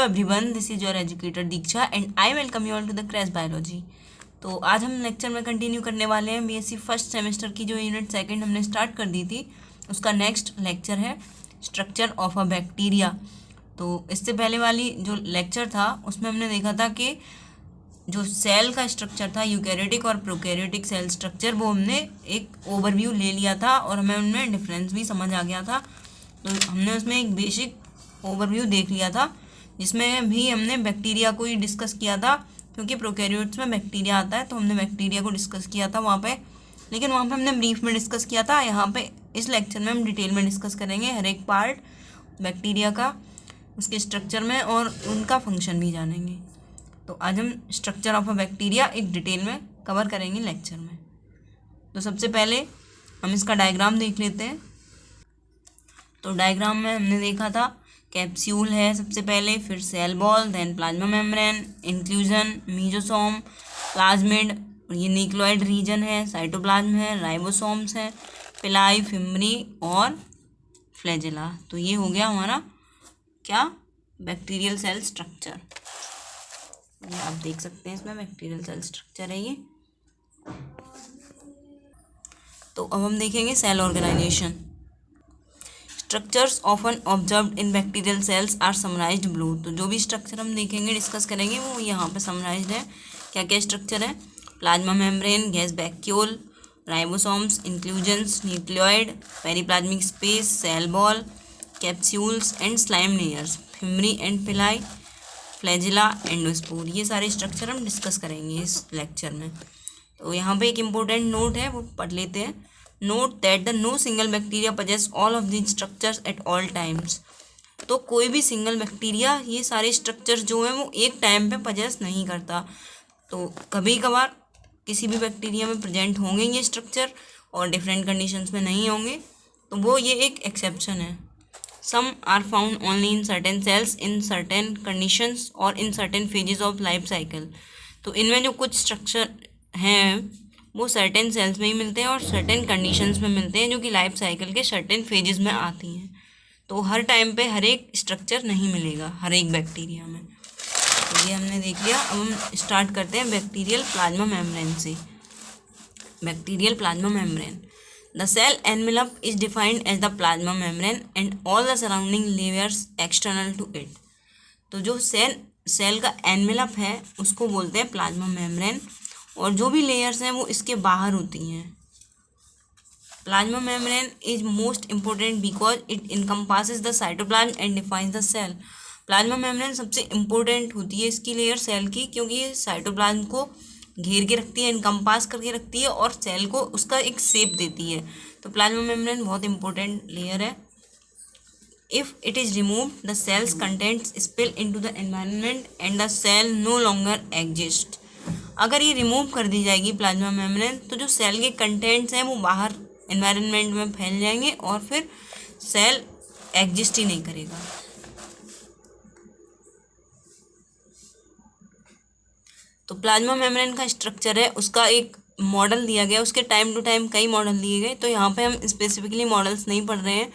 Hello everyone, this is your educator Diksha and I welcome you all to the crash biology. तो आज हम lecture में continue करने वाले हैं बीएससी फर्स्ट सेमेस्टर की जो यूनिट सेकंड हमने स्टार्ट कर दी थी, उसका नेक्स्ट लेक्चर है स्ट्रक्चर ऑफ अ बैक्टीरिया। तो इससे पहले वाली जो लेक्चर था उसमें हमने देखा था कि जो सेल का स्ट्रक्चर था, यूकैरियोटिक और प्रोकैरियोटिक सेल स्ट्रक्चर, वो हमने एक ओवरव्यू ले लिया था और हमें उनमें डिफरेंस भी समझ आ गया था। तो हमने उसमें एक बेसिक ओवरव्यू देख लिया था जिसमें भी हमने बैक्टीरिया को ही डिस्कस किया था, क्योंकि प्रोकैरियोट्स में बैक्टीरिया आता है तो हमने बैक्टीरिया को डिस्कस किया था वहाँ पे। लेकिन वहाँ पे हमने ब्रीफ में डिस्कस किया था। यहाँ पे इस लेक्चर में हम डिटेल में डिस्कस करेंगे हर एक पार्ट बैक्टीरिया का, उसके स्ट्रक्चर में, और उनका फंक्शन भी जानेंगे। तो आज हम स्ट्रक्चर ऑफ अ बैक्टीरिया एक डिटेल में कवर करेंगे लेक्चर में। तो सबसे पहले हम इसका डायग्राम देख लेते हैं। तो डायग्राम में हमने देखा था कैप्सूल है सबसे पहले, फिर cell wall, then plasma membrane, inclusion, mesosome, plasmid, ये न्यूक्लियोइड रीजन है, साइटोप्लाज्म है, राइबोसोम्स है, पिलाई, फिम्बरी और फ्लैजेला। तो ये हो गया हमारा क्या, बैक्टीरियल सेल स्ट्रक्चर। ये आप देख सकते हैं, इसमें बैक्टीरियल सेल स्ट्रक्चर है ये। तो अब हम देखेंगे cell organization. Structures often observed in bacterial cells are summarized below. तो जो भी स्ट्रक्चर हम देखेंगे, डिस्कस करेंगे, वो यहाँ पे समराइज्ड है। क्या क्या स्ट्रक्चर है? Plasma membrane, gas vacuole, ribosomes, inclusions, nucleoid, periplasmic space, cell wall, capsules and slime layers, fimbriae and pili, flagella, endospore. ये सारे स्ट्रक्चर हम डिस्कस करेंगे इस लेक्चर में। तो यहाँ पे एक इम्पोर्टेंट नोट है, वो पढ़ लेते हैं। Note that the no single bacteria possess all of these structures at all times. तो कोई भी सिंगल बैक्टीरिया ये सारे स्ट्रक्चर्स जो हैं वो एक टाइम पे पजेस नहीं करता। तो कभी कभार किसी भी बैक्टीरिया में प्रेजेंट होंगे ये स्ट्रक्चर और डिफरेंट कंडीशंस में नहीं होंगे, तो वो ये एक एक्सेप्शन है। Some are found only in certain cells in certain conditions और in certain phases of life cycle. तो इनमें जो कुछ स्ट्रक्चर हैं वो सर्टेन सेल्स में ही मिलते हैं और सर्टेन कंडीशंस में मिलते हैं, जो कि लाइफ साइकिल के सर्टेन फेजेस में आती हैं। तो हर टाइम पे हर एक स्ट्रक्चर नहीं मिलेगा हर एक बैक्टीरिया में। तो ये हमने देख लिया। अब हम स्टार्ट करते हैं बैक्टीरियल प्लाज्मा मेम्ब्रेन से। Bacterial plasma membrane, the cell envelope is defined as the plasma membrane and all the surrounding layers external to it. तो जो सेल का एनवेलप है उसको बोलते हैं प्लाज्मा मेम्ब्रेन, और जो भी लेयर्स हैं वो इसके बाहर होती हैं। Plasma membrane is most important because it encompasses the cytoplasm and defines the cell. Plasma membrane सबसे इम्पोर्टेंट होती है इसकी लेयर सेल की, क्योंकि ये साइटोप्लाज्म को घेर के रखती है, इनकम्पास करके रखती है और सेल को उसका एक शेप देती है। तो प्लाज्मा मेम्ब्रेन बहुत इंपॉर्टेंट लेयर है। If it is removed the cells contents spill into the environment and the cell no longer exist. अगर ये रिमूव कर दी जाएगी प्लाज्मा मेम्ब्रेन, तो जो सेल के कंटेंट्स हैं वो बाहर एनवायरनमेंट में फैल जाएंगे और फिर सेल एग्जिस्ट ही नहीं करेगा। तो प्लाज्मा मेम्ब्रेन का स्ट्रक्चर है, उसका एक मॉडल दिया गया, उसके टाइम टू टाइम कई मॉडल दिए गए। तो यहाँ पे हम स्पेसिफिकली मॉडल्स नहीं पढ़ रहे हैं,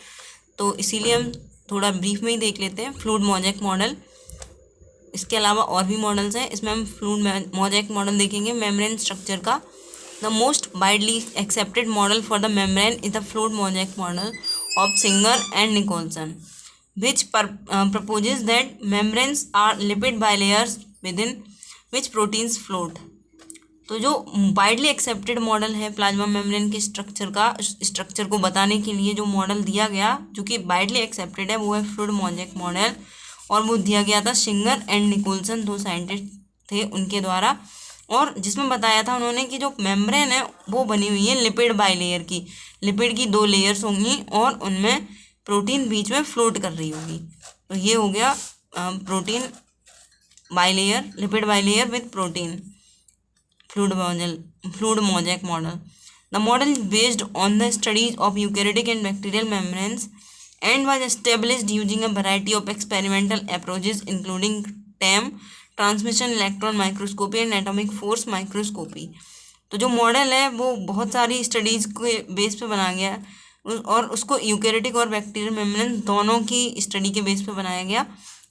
तो इसीलिए हम थोड़ा ब्रीफ में ही देख लेते हैं। फ्लूइड मोज़ेक मॉडल, इसके अलावा और भी मॉडल्स हैं, इसमें हम फ्लूइड मोज़ेक मॉडल देखेंगे मेम्ब्रेन स्ट्रक्चर का। The most widely accepted model for the membrane is the fluid mosaic model of Singer and Nicolson, which proposes that membranes are lipid bilayers within which proteins float। तो जो widely accepted model है plasma membrane के structure का, structure को बताने के लिए जो मॉडल दिया गया जो कि वाइडली एक्सेप्टेड है, वो है फ्लूइड मोज़ेक मॉडल, और वो दिया गया था सिंगर एंड निकोलसन, दो साइंटिस्ट थे उनके द्वारा। और जिसमें बताया था उन्होंने कि जो मेम्ब्रेन है वो बनी हुई है लिपिड बाइलेयर की। लिपिड की 2 लेयर्स होंगी और उनमें प्रोटीन बीच में फ्लोट कर रही होगी। तो ये हो गया protein bilayer, lipid bilayer with protein, fluid mosaic model. The model is based on the studies of eukaryotic and bacterial membranes and was established using a variety of experimental approaches including TEM, transmission electron microscopy and atomic force microscopy। तो जो model है वो बहुत सारी studies के base पे बनाया गया और उसको यूकैरियोटिक और बैक्टीरियल मेम्ब्रेन दोनों की स्टडी के बेस पे बनाया गया।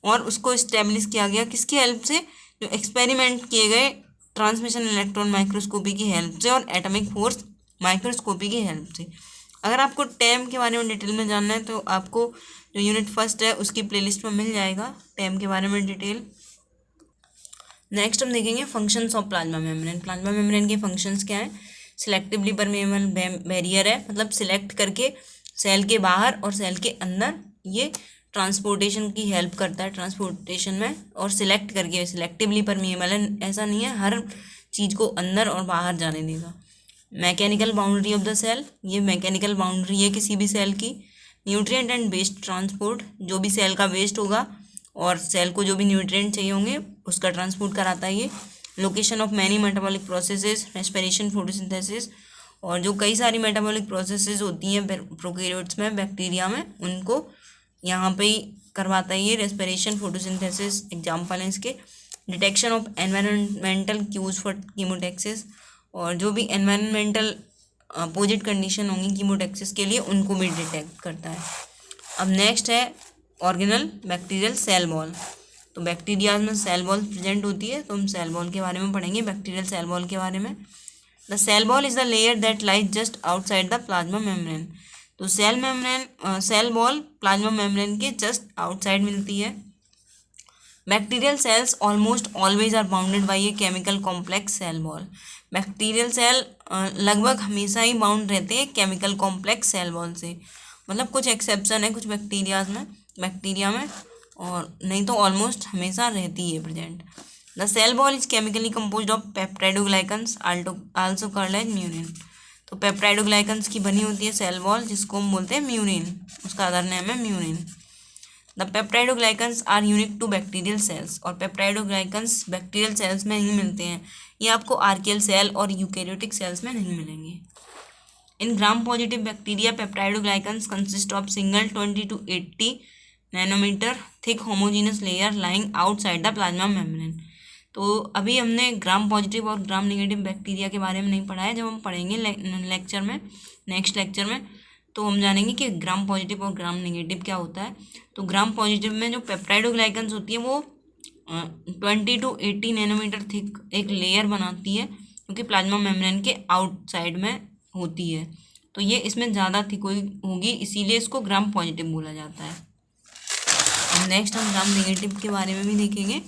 और उसको इस्टेब्लिश किया गया किसकी हेल्प से, जो एक्सपेरिमेंट किए गए ट्रांसमिशन इलेक्ट्रॉन माइक्रोस्कोपी की हेल्प से और एटॉमिक फोर्स माइक्रोस्कोपी की हेल्प से। अगर आपको टैम के बारे में डिटेल में जानना है तो आपको जो यूनिट फर्स्ट है उसकी प्लेलिस्ट में मिल जाएगा टैम के बारे में डिटेल। नेक्स्ट हम देखेंगे functions of plasma membrane. Plasma membrane के फंक्शंस क्या हैं? सिलेक्टिवली परमेएबल बैरियर है, मतलब सिलेक्ट करके सेल के बाहर और सेल के अंदर ये ट्रांसपोर्टेशन की हेल्प करता है ट्रांसपोर्टेशन में, और सिलेक्ट करके सिलेक्टिवली परमेएबल है, ऐसा नहीं है हर चीज़ को अंदर और बाहर जाने देगा। Mechanical boundary of the cell, ये मैकेनिकल बाउंड्री है किसी भी सेल की। न्यूट्रिएंट एंड वेस्ट ट्रांसपोर्ट, जो भी सेल का वेस्ट होगा और सेल को जो भी न्यूट्रिएंट चाहिए होंगे उसका ट्रांसपोर्ट कराता है ये। Location of many metabolic processes, respiration, photosynthesis, और जो कई सारी मेटाबॉलिक प्रोसेसेस होती हैं प्रोकैरियोट्स में, बैक्टीरिया में, उनको यहाँ पे ही करवाता है ये। रेस्पिरेशन, फोटोसिंथेसिस एग्जाम्पल हैं इसके। Detection of environmental cues for chemotaxis, और जो भी एनवायरमेंटल अपोजिट कंडीशन होंगी कीमोटैक्सिस के लिए उनको भी डिटेक्ट करता है। अब नेक्स्ट है ऑर्गेनल बैक्टीरियल सेल वॉल। तो बैक्टीरिया में सेल वॉल प्रेजेंट होती है, तो हम सेल वॉल के बारे में पढ़ेंगे, बैक्टीरियल सेल वॉल के बारे में। The cell wall is the layer that lies just outside the plasma membrane. तो सेल वॉल प्लाज्मा मेम्ब्रेन के जस्ट आउटसाइड मिलती है। Bacterial cells almost always are bounded by a chemical complex cell wall. Bacterial cell लगभग हमेशा ही bound रहते हैं chemical complex cell wall से, मतलब कुछ एक्सेप्शन है कुछ बैक्टीरिया में, और नहीं तो ऑलमोस्ट हमेशा रहती है present. The cell wall is chemically composed of peptidoglycans also called as murein. तो पेप्टाइडोग्लाइकन्स की बनी होती है सेल वॉल, जिसको हम बोलते हैं म्यूरिन, उसका अदर नेम है murein. The peptidoglycans are unique to bacterial cells, और पेप्टाइडोग्लाइकन्स बैक्टीरियल सेल्स में ही मिलते हैं, ये आपको आर्कियल सेल और यूकैरियोटिक सेल्स में नहीं मिलेंगे। In gram positive bacteria peptidoglycans consist of single 20 to 80 nanometer thick homogeneous layer lying outside the plasma membrane. तो अभी हमने ग्राम पॉजिटिव और ग्राम नेगेटिव बैक्टीरिया के बारे में नहीं पढ़ा है, जब हम पढ़ेंगे लेक्चर में, नेक्स्ट लेक्चर में, तो हम जानेंगे कि ग्राम पॉजिटिव और ग्राम नेगेटिव क्या होता है। तो ग्राम पॉजिटिव में जो पेप्टाइडोग्लाइकन्स होती है वो 20 to 80 नैनोमीटर थिक एक लेयर बनाती है, क्योंकि प्लाज्मा मेम्ब्रेन के आउटसाइड में होती है, तो ये इसमें ज़्यादा थिक होगी, इसीलिए इसको ग्राम पॉजिटिव बोला जाता है। नेक्स्ट हम ग्राम नेगेटिव के बारे में भी देखेंगे।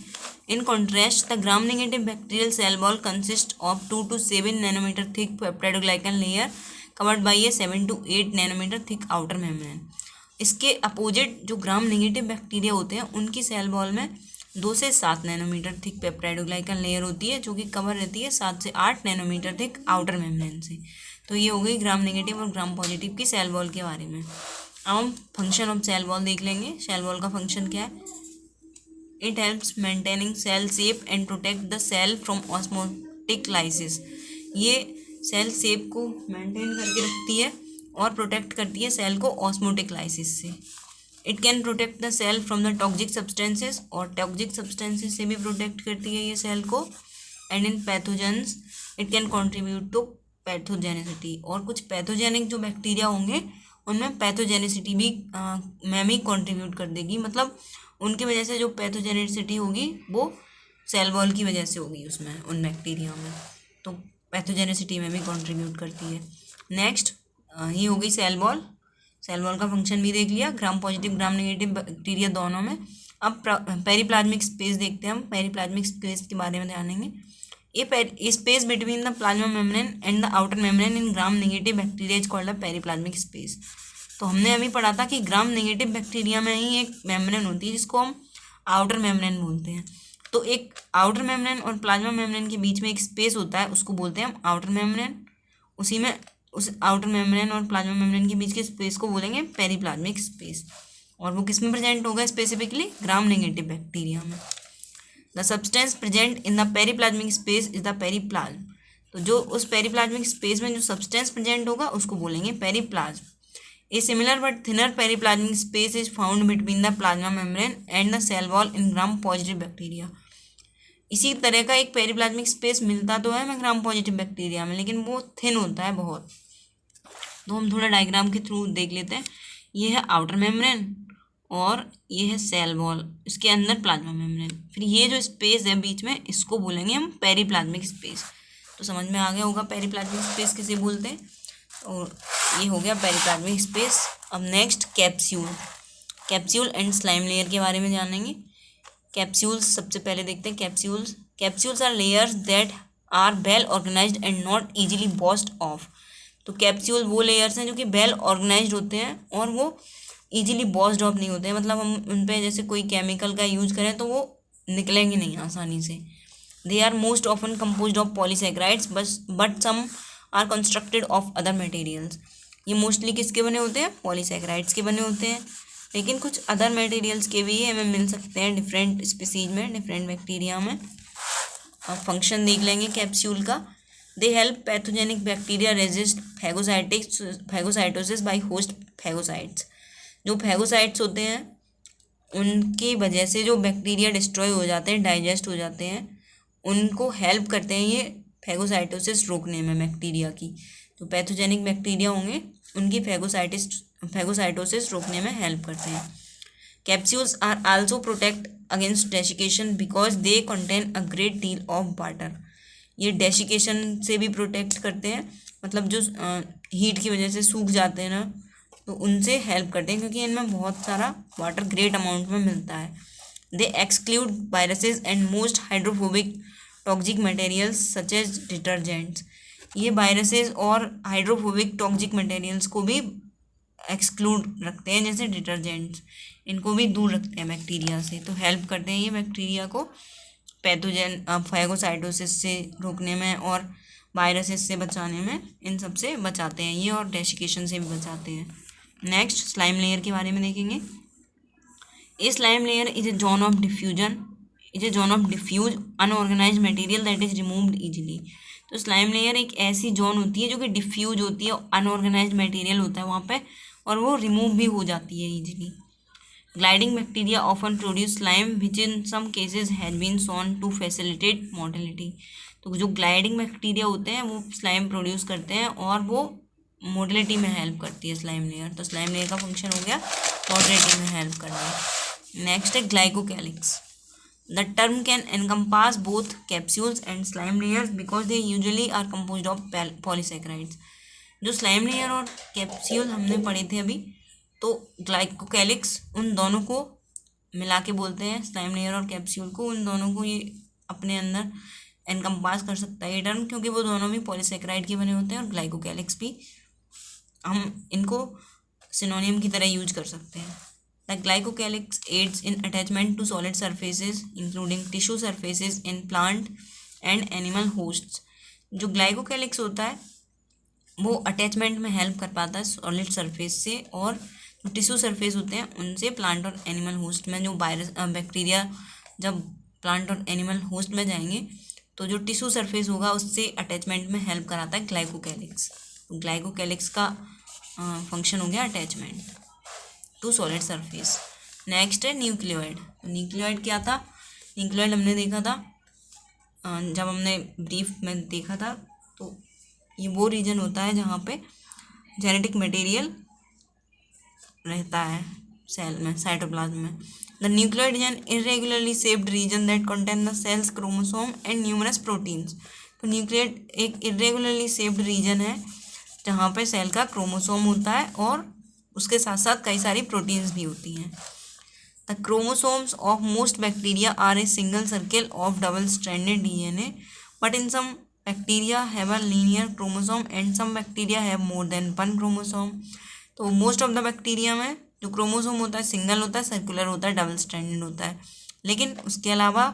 In contrast the Gram negative bacterial cell wall consist of 2 to 7 nanometer thick peptidoglycan layer covered by a 7 to 8 nanometer thick outer membrane. इसके अपोजिट जो ग्राम नेगेटिव बैक्टीरिया होते हैं उनकी सेल वॉल में 2 से 7 नैनोमीटर थिक पेप्टाइडोग्लाइकन लेयर होती है, जो कि कवर रहती है 7 से 8 नैनोमीटर थिक आउटर मेम्ब्रेन से। तो ये हो गई ग्राम नेगेटिव और ग्राम पॉजिटिव की सेल वॉल के बारे में। अब हम फंक्शन ऑफ सेल वॉल देख लेंगे। सेल वॉल का फंक्शन क्या है? It helps maintaining cell shape and protect the cell from osmotic lysis. ये सेल शेप को मेंटेन करके रखती है और प्रोटेक्ट करती है सेल को ऑस्मोटिक लाइसिस से। It can protect the cell from the toxic substances, और टॉक्सिक सब्सटेंसेस से भी प्रोटेक्ट करती है ये सेल को। And in pathogens it can contribute to pathogenicity, और कुछ पैथोजेनिक जो बैक्टीरिया होंगे उनमें पैथोजेनिसिटी भी में भी कॉन्ट्रीब्यूट कर देगी, मतलब उनकी वजह से जो पैथोजेनिसिटी होगी वो सेल वॉल की वजह से होगी उसमें, उन बैक्टीरिया में, तो पैथोजेनिसिटी में भी कॉन्ट्रीब्यूट करती है। नेक्स्ट ये हो गई सेल वॉल। सेल वॉल का फंक्शन भी देख लिया, gram positive gram negative bacteria दोनों में। अब पेरीप्लाज्मिक स्पेस देखते हैं हम, पेरीप्लाज्मिक स्पेस के बारे में जानेंगे। ये space between the plasma membrane and the outer membrane in gram negative bacteria is called the periplasmic space. तो हमने अभी पढ़ा था कि ग्राम नेगेटिव बैक्टीरिया में ही एक मेम्ब्रेन होती है जिसको हम आउटर मेम्ब्रेन बोलते हैं। तो एक आउटर मेम्ब्रेन और प्लाज्मा मेम्ब्रेन के बीच में एक स्पेस होता है, उसको बोलते हैं हम आउटर मेम्ब्रेन। उसी में उस आउटर मेम्ब्रेन और प्लाज्मा मेम्ब्रेन के बीच के स्पेस को बोलेंगे पेरीप्लाज्मिक स्पेस, और वो किस में प्रेजेंट होगा स्पेसिफिकली? ग्राम नेगेटिव बैक्टीरिया में। The substance present in the periplasmic space is the periplasm. तो जो उस पेरीप्लाज्मिक स्पेस में जो सब्सटेंस प्रेजेंट होगा उसको बोलेंगे periplasm. A similar but thinner periplasmic space is found between the plasma membrane and the cell wall in gram positive bacteria. इसी तरह का एक पेरीप्लाज्मिक स्पेस मिलता तो है हमें ग्राम पॉजिटिव बैक्टीरिया में, लेकिन वो थिन होता है बहुत। तो हम थोड़ा डायग्राम के थ्रू देख लेते हैं। ये है आउटर मेम्ब्रेन और ये है सेल वॉल, इसके अंदर प्लाज्मा मेम्ब्रेन। फिर ये जो स्पेस है बीच में, इसको बोलेंगे हम पेरीप्लाज्मिक स्पेस। तो समझ में आ गया होगा पेरीप्लाज्मिक स्पेस किसे बोलते हैं। और ये हो गया पेरीप्लाज्मिक स्पेस। अब next capsule, capsule and slime layer के बारे में जानेंगे। कैप्सूल्स सबसे पहले देखते हैं। Capsules are layers that are well organized and not easily washed off. तो कैप्सूल वो लेयर्स हैं जो कि वेल ऑर्गेनाइज्ड होते हैं और वो इजीली बॉस्ड ऑफ नहीं होते हैं, मतलब हम उन पे जैसे कोई केमिकल का यूज करें तो वो निकलेंगे नहीं आसानी से। They are most often composed of polysaccharides but some are constructed of other materials. ये मोस्टली किसके बने होते हैं, पॉलीसेक्राइड्स के बने होते हैं, लेकिन कुछ अदर मटेरियल्स के भी हमें मिल सकते हैं डिफरेंट स्पीसीज में, डिफरेंट बैक्टीरिया में। अब फंक्शन देख लेंगे कैप्सूल का। They help pathogenic bacteria resist phagocytosis by host phagocytes. जो फैगोसाइट्स होते हैं उनकी वजह से जो बैक्टीरिया डिस्ट्रॉय हो जाते हैं, डाइजेस्ट हो जाते हैं, उनको हेल्प करते हैं ये फैगोसाइटोसिस रोकने में बैक्टीरिया की। तो पैथोजेनिक बैक्टीरिया होंगे उनकी फैगोसाइटोसिस रोकने में हेल्प करते हैं। Capsules are also protect against desiccation because they contain a great deal of water. ये डेसिकेशन से भी प्रोटेक्ट करते हैं, मतलब जो हीट की वजह से सूख जाते हैं ना, तो उनसे हेल्प करते हैं क्योंकि इनमें बहुत सारा वाटर ग्रेट अमाउंट में मिलता है। They exclude viruses and most hydrophobic toxic materials such as detergents. ये वायरसेस और हाइड्रोफोबिक टॉक्सिक मटेरियल्स को भी एक्सक्लूड रखते हैं, जैसे डिटर्जेंट्स, इनको भी दूर रखते हैं बैक्टीरिया से। तो हेल्प करते हैं ये बैक्टीरिया को पैथोजन फैगोसाइटोसिस से रोकने में और वायरसेस से बचाने में, इन सब से बचाते हैं ये, और डेसिकेशन से भी बचाते हैं। नेक्स्ट स्लाइम लेयर के बारे में देखेंगे। A slime layer is a zone of diffuse unorganized material that is removed easily. तो स्लाइम लेयर एक ऐसी जोन होती है जो कि डिफ्यूज होती है, अनऑर्गेनाइज्ड मटेरियल होता है वहाँ पे, और वो रिमूव भी हो जाती है easily. Gliding bacteria often produce slime which in some cases has been shown to facilitate motility. तो जो ग्लाइडिंग बैक्टीरिया होते हैं वो स्लाइम प्रोड्यूस करते हैं और वो मोटिलिटी में हेल्प करती है स्लाइम लेयर। तो स्लाइम लेयर का फंक्शन हो गया मोटिलिटी में हेल्प करना। नेक्स्ट है glycocalyx. The term can encompass both capsules and slime layers because they usually are composed of polysaccharides. जो स्लाइम लेयर और कैप्सूल हमने पढ़े थे अभी, तो ग्लाइकोकैलिक्स उन दोनों को मिला के बोलते हैं, स्लाइम लेयर और कैप्सूल को, उन दोनों को ये अपने अंदर एनकम्पास कर सकता है ये टर्म, क्योंकि वो दोनों भी पॉलीसेक्राइड के बने होते हैं, और ग्लाइकोकैलिक्स भी हम इनको सिनोनिम की तरह यूज कर सकते हैं। The glycocalyx aids in attachment to solid surfaces including tissue surfaces in plant and animal hosts. जो ग्लाइकोकैलिक्स होता है वो अटैचमेंट में हेल्प कर पाता है सॉलिड सरफेस से, और जो टिश्यू सरफेस होते हैं उनसे प्लांट और एनिमल होस्ट में। जो वायरस बैक्टीरिया जब प्लांट और एनिमल होस्ट में जाएंगे तो जो टिश्यू सरफेस होगा उससे अटैचमेंट में हेल्प कराता है ग्लाइकोकैलिक्स। तो ग्लाइकोकैलिक्स का फंक्शन हो गया attachment to solid surface. Next है न्यूक्लियोइड। न्यूक्लियोइड क्या था, न्यूक्लियोइड हमने देखा था जब हमने ब्रीफ में देखा था, तो ये वो रीजन होता है जहाँ पे जेनेटिक मटेरियल रहता है सेल में, साइटोप्लाज्म में। The nucleoid is an irregularly shaped region that contain the cell's chromosome and numerous proteins. तो न्यूक्लियोइड एक इरेगुलरली शेप्ड रीजन है जहाँ पे सेल का क्रोमोसोम होता है और उसके साथ साथ कई सारी प्रोटीन्स भी होती हैं। The chromosomes of most bacteria are a single circle of double stranded DNA, but in some bacteria have a linear chromosome and some bacteria have more than one chromosome. तो मोस्ट ऑफ द बैक्टीरिया में जो chromosome होता है single होता है, circular होता है, double stranded होता है, लेकिन उसके अलावा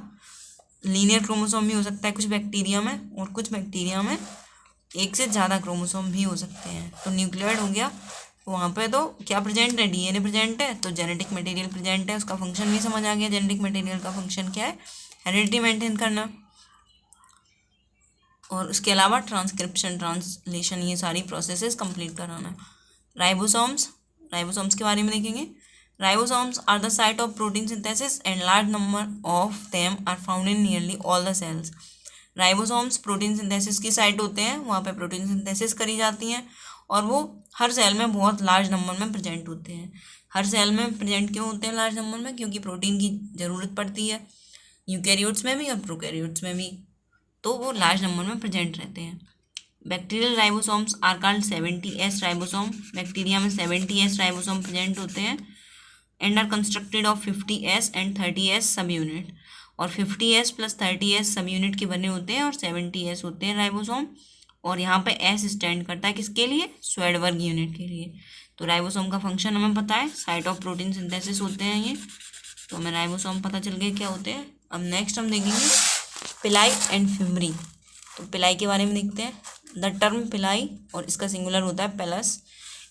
लीनियर क्रोमोसोम भी हो सकता है कुछ बैक्टीरिया में, और कुछ बैक्टीरिया में एक से ज़्यादा क्रोमोसोम भी हो सकते हैं। तो न्यूक्लियोइड हो गया, तो वहाँ पे तो क्या प्रेजेंट है, डीएनए प्रेजेंट है, तो जेनेटिक मटेरियल प्रेजेंट है, उसका फंक्शन भी समझ आ गया। जेनेटिक मटेरियल का फंक्शन क्या है, हेरिडिटी मेंटेन करना, और उसके अलावा ट्रांसक्रिप्शन, ट्रांसलेशन, ये सारी प्रोसेसेस कंप्लीट कराना। राइबोसोम्स के बारे में देखेंगे। Ribosomes are the site of protein synthesis and large number of them are found in nearly all the cells. Ribosomes protein synthesis की साइट होते हैं, वहाँ पे प्रोटीन सिंथेसिस करी जाती हैं, और वो हर सेल में बहुत लार्ज नंबर में प्रेजेंट होते हैं। हर सेल में प्रेजेंट क्यों होते हैं लार्ज नंबर में? क्योंकि प्रोटीन की ज़रूरत पड़ती है, यूकैरियोट्स में भी और प्रोकैरियोट्स में भी, तो वो लार्ज नंबर में प्रेजेंट रहते हैं। Bacterial ribosomes are called 70S ribosome. Bacteria में 70S राइबोसोम प्रेजेंट होते हैं and are constructed of 50S and 30S सब यूनिट, और 50S प्लस 30S सब यूनिट के बने होते हैं और 70S होते हैं राइबोसोम। और यहाँ पे S स्टैंड करता है किसके लिए? स्वेडबर्ग यूनिट के लिए। तो राइबोसोम का फंक्शन हमें पता है, साइट ऑफ प्रोटीन सिंथेसिस होते हैं ये, तो हमें राइबोसोम पता चल गया क्या होते हैं। अब नेक्स्ट हम देखेंगे पिलाई एंड फिमरी। तो पिलाई के बारे में देखते हैं। द टर्म पिलाई, और इसका सिंगुलर होता है pilus,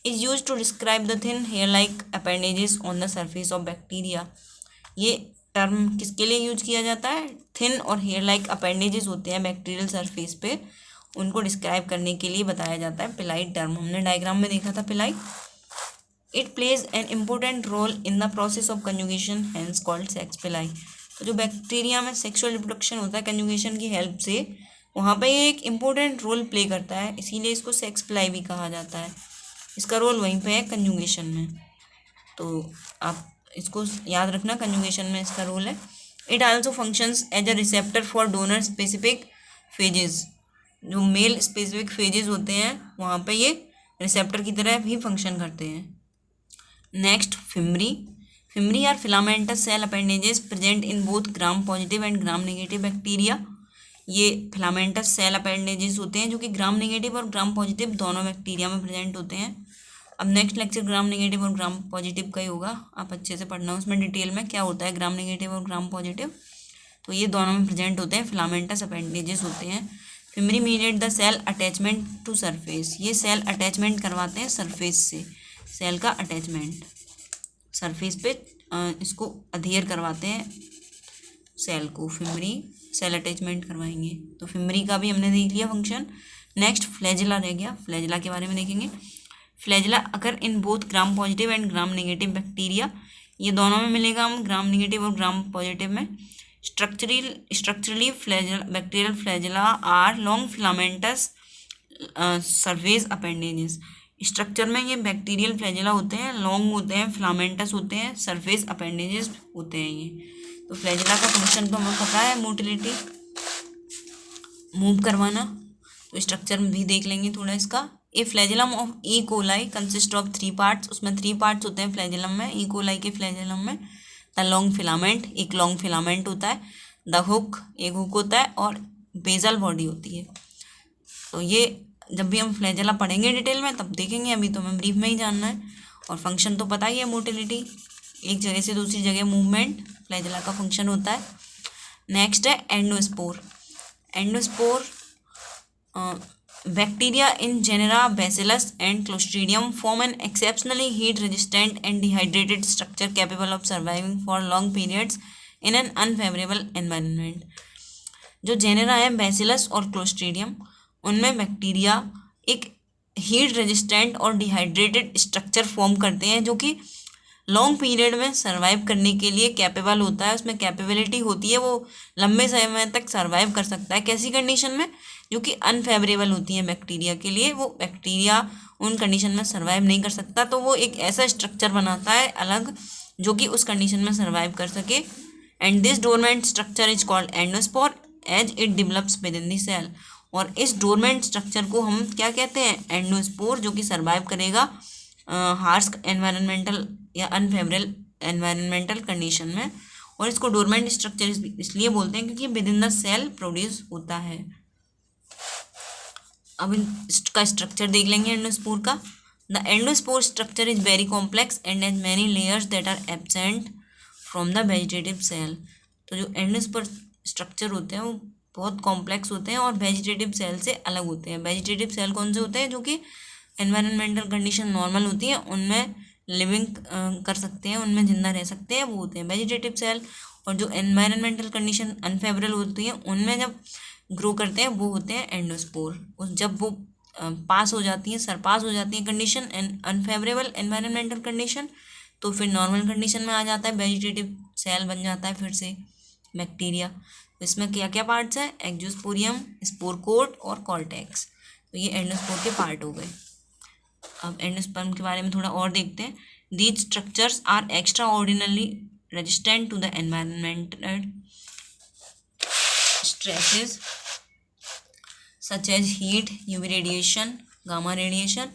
is use to describe the thin hair like appendages on the surface of bacteria. ये टर्म किसके लिए यूज किया जाता है? थिन और हेयर लाइक अपेंडेजेस होते हैं बैक्टीरियल सरफेस पे, उनको डिस्क्राइब करने के लिए बताया जाता है पिलाई टर्म। हमने डायग्राम में देखा था pili. It plays an important role in the process of conjugation, hence called sex pili. तो जो बैक्टीरिया में सेक्सुअल रिप्रोडक्शन होता है कंजुगेशन की हेल्प से, वहाँ पे ये एक इम्पोर्टेंट रोल प्ले करता है, इसीलिए इसको सेक्स पिलाई भी कहा जाता है। इसका रोल वहीं पे है कंजुगेशन में, तो आप इसको याद रखना, कंजुगेशन में इसका रोल है। It also functions as a receptor for donor specific phages. जो मेल स्पेसिफिक फेजेस होते हैं वहाँ पे ये रिसेप्टर की तरह भी फंक्शन करते हैं। Next fimbriae. Fimbriae are filamentous cell appendages present in both gram positive and gram negative bacteria. ये फिलामेंटस सेल अपेंडेजेस होते हैं जो कि ग्राम नेगेटिव और ग्राम पॉजिटिव दोनों बैक्टीरिया में प्रेजेंट होते हैं। अब नेक्स्ट लेक्चर ग्राम नेगेटिव और ग्राम पॉजिटिव का ही होगा, आप अच्छे से पढ़ना उसमें डिटेल में क्या होता है ग्राम नेगेटिव और ग्राम पॉजिटिव। तो ये दोनों में प्रेजेंट होते हैं, फिलामेंटस अपेंडेजेस होते हैं। Fimbriae mediate the cell attachment to surface. ये सेल अटैचमेंट करवाते हैं सरफेस से, सेल का अटैचमेंट सरफेस पे इसको अधेयर करवाते हैं सेल को, फिमरी सेल अटैचमेंट करवाएंगे। तो फिमरी का भी हमने देख लिया फंक्शन। नेक्स्ट फ्लैजिला रह गया, फ्लैजिला के बारे में देखेंगे। फ्लैजिला अगर in both gram positive and gram negative bacteria, ये दोनों में मिलेगा हम, ग्राम नेगेटिव और ग्राम पॉजिटिव में। Structurally bacterial flagella are long filamentous surface appendages. Structure में ये बैक्टीरियल फ्लैजिला होते हैं, लॉन्ग होते हैं, फिलामेंटस होते हैं, सरफेस अपेंडेजेस होते हैं ये। तो फ्लैजिला का फंक्शन तो हमें पता है, मोटिलिटी, मूव करवाना। तो स्ट्रक्चर में भी देख लेंगे थोड़ा इसका। A flagellum of E coli consist of 3 parts. उसमें 3 पार्ट्स होते हैं फ्लैजिलम में, ई कोलाई के फ्लैजिलम में। द लॉन्ग फिलामेंट, एक लॉन्ग फिलामेंट होता है। द हुक, एक हुक होता है, और बेजल बॉडी होती है। तो ये जब भी हम फ्लैजिला पढ़ेंगे डिटेल में तब देखेंगे, अभी तो हमें ब्रीफ में ही जानना है। और फंक्शन तो पता ही है, मोटिलिटी, एक जगह से दूसरी जगह मूवमेंट, फ्लैजिला का फंक्शन होता है। नेक्स्ट है endospore. Endospore bacteria in genera Bacillus and Clostridium form an exceptionally heat resistant and dehydrated structure capable of surviving for long periods in an unfavourable environment. जो जेनेरा है Bacillus और Clostridium, उनमें bacteria एक heat resistant और dehydrated structure form करते हैं जो कि लॉन्ग पीरियड में सर्वाइव करने के लिए कैपेबल होता है, उसमें कैपेबिलिटी होती है, वो लंबे समय तक सर्वाइव कर सकता है। कैसी कंडीशन में? जो कि अनफेवरेबल होती है बैक्टीरिया के लिए, वो बैक्टीरिया उन कंडीशन में सर्वाइव नहीं कर सकता, तो वो एक ऐसा स्ट्रक्चर बनाता है अलग जो कि उस कंडीशन में सर्वाइव कर सके। And this dormant structure is called endospore as it develops within the cell. और इस डोरमेंट स्ट्रक्चर को हम क्या कहते हैं? एंडोस्पोर, जो कि सर्वाइव करेगा हार्श एनवायरमेंटल या अनफेवरेबल एनवायरमेंटल कंडीशन में। और इसको डोरमेंट स्ट्रक्चर इसलिए बोलते हैं क्योंकि within the cell produce होता है। अब इसका स्ट्रक्चर देख लेंगे एंडोस्पोर का। The endospore structure is very complex and has many layers that are absent from the vegetative cell. तो जो एंडोस्पोर स्ट्रक्चर होते हैं वो बहुत कॉम्प्लेक्स होते हैं और वेजिटेटिव सेल से अलग होते हैं। वेजिटेटिव सेल कौन से होते हैं? जो कि एनवायरमेंटल कंडीशन नॉर्मल होती है, उनमें लिविंग कर सकते हैं, उनमें जिंदा रह सकते हैं, वो होते हैं वेजिटेटिव सेल। और जो एनवायरमेंटल कंडीशन अनफेवरेबल होती है उनमें जब ग्रो करते हैं वो होते हैं एंडोस्पोर। जब वो पास हो जाती हैं, सरपास हो जाती है कंडीशन अनफेवरेबल एनवायरमेंटल कंडीशन, तो फिर नॉर्मल कंडीशन में आ जाता है, वेजिटेटिव सेल बन जाता है फिर से बैक्टीरिया। तो इसमें क्या क्या पार्ट्स हैं? एक्सोस्पोरियम, स्पोर कोट और कॉर्टेक्स। तो ये एंडोस्पोर के पार्ट हो गए। अब एंडोस्पर्म के बारे में थोड़ा और देखते हैं। These structures are extraordinarily resistant to the environmental stresses such as heat, UV radiation, gamma radiation,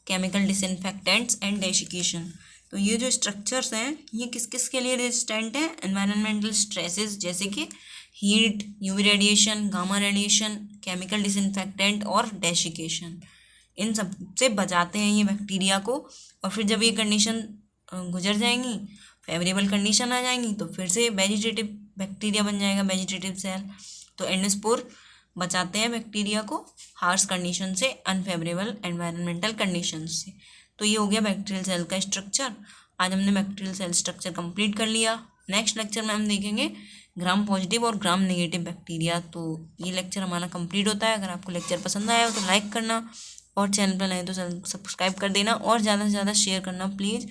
chemical disinfectants and desiccation. तो ये जो स्ट्रक्चर्स हैं ये किस किस के लिए रेजिस्टेंट है? एनवायरमेंटल स्ट्रेसेस जैसे कि heat, UV radiation, gamma radiation, chemical disinfectant और डेसिकेशन, इन सब से बचाते हैं ये बैक्टीरिया को। और फिर जब ये कंडीशन गुजर जाएंगी, फेवरेबल कंडीशन आ जाएंगी, तो फिर से वेजिटेटिव बैक्टीरिया बन जाएगा, वेजिटेटिव सेल। तो एंडोस्पोर बचाते हैं बैक्टीरिया को हार्श कंडीशन से, अनफेवरेबल एनवायरमेंटल कंडीशन से। तो ये हो गया बैक्टीरियल सेल का स्ट्रक्चर। आज हमने बैक्टीरियल सेल स्ट्रक्चर कंप्लीट कर लिया। नेक्स्ट लेक्चर में हम देखेंगे ग्राम पॉजिटिव और ग्राम नेगेटिव बैक्टीरिया। तो ये लेक्चर हमारा कंप्लीट होता है। अगर आपको लेक्चर पसंद आया हो तो लाइक करना, और चैनल पर नए तो सब्सक्राइब कर देना, और ज़्यादा से ज़्यादा शेयर करना प्लीज़,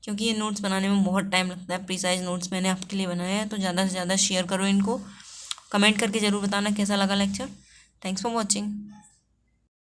क्योंकि ये नोट्स बनाने में बहुत टाइम लगता है। प्रीसाइज नोट्स मैंने आपके लिए बनाए हैं, तो ज़्यादा से ज़्यादा शेयर करो इनको। कमेंट करके ज़रूर बताना कैसा लगा लेक्चर। Thanks for watching.